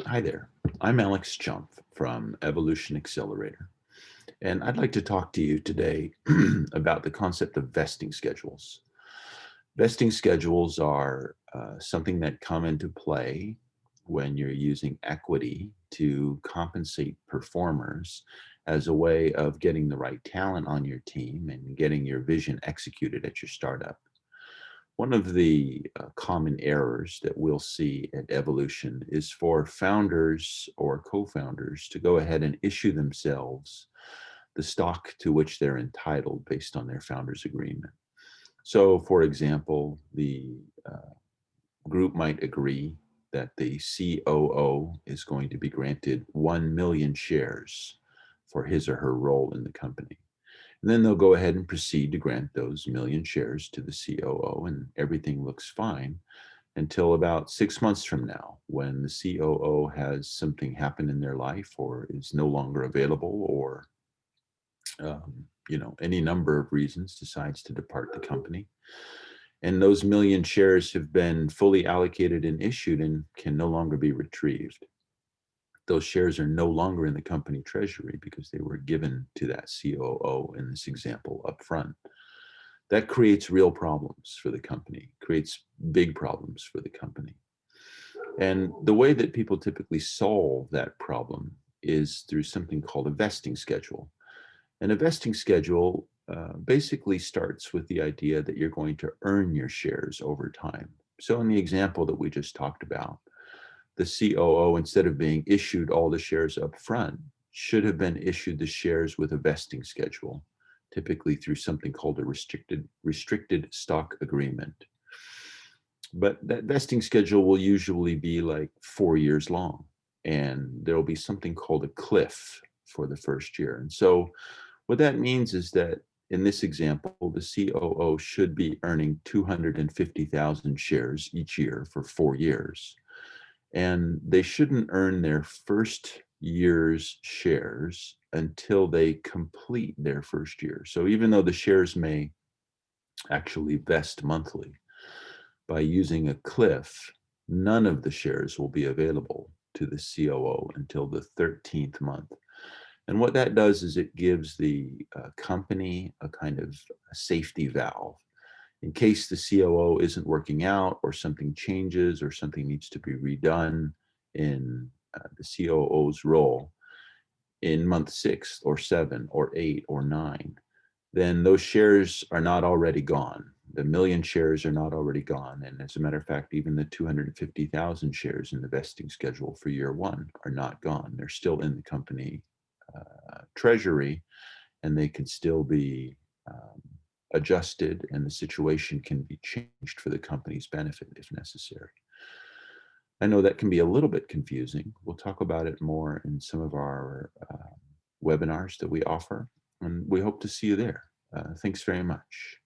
Hi there. I'm Alex Jump from Evolution Accelerator, and I'd like to talk to you today about the concept of vesting schedules. Vesting schedules are something that come into play when you're using equity to compensate performers as a way of getting the right talent on your team and getting your vision executed at your startup. One of the common errors that we'll see at Evolution is for founders or co-founders to go ahead and issue themselves the stock to which they're entitled based on their founders agreement. So, for example, the group might agree that the COO is going to be granted 1 million shares for his or her role in the company. And then they'll go ahead and proceed to grant those million shares to the COO, and everything looks fine until about 6 months from now, when the COO has something happen in their life or is no longer available, or any number of reasons decides to depart the company. And those million shares have been fully allocated and issued and can no longer be retrieved. Those shares are no longer in the company treasury because they were given to that COO in this example up front. That creates real problems for the company, creates big problems for the company. And the way that people typically solve that problem is through something called a vesting schedule. And a vesting schedule basically starts with the idea that you're going to earn your shares over time. So in the example that we just talked about, the COO, instead of being issued all the shares up front, should have been issued the shares with a vesting schedule, typically through something called a restricted stock agreement. But that vesting schedule will usually be like 4 years long, and there will be something called a cliff for the first year. And so what that means is that in this example, the COO should be earning 250,000 shares each year for 4 years, and they shouldn't earn their first year's shares until they complete their first year. So even though the shares may actually vest monthly, by using a cliff, none of the shares will be available to the COO until the 13th month. And what that does is it gives the company a kind of a safety valve in case the COO isn't working out, or something changes, or something needs to be redone in the COO's role in month 6 or 7 or 8 or 9. Then those shares are not already gone. The million shares are not already gone. And as a matter of fact, even the 250,000 shares in the vesting schedule for year one are not gone. They're still in the company treasury, and they can still be adjusted, and the situation can be changed for the company's benefit if necessary. I know that can be a little bit confusing. We'll talk about it more in some of our webinars that we offer, and we hope to see you there. Thanks very much.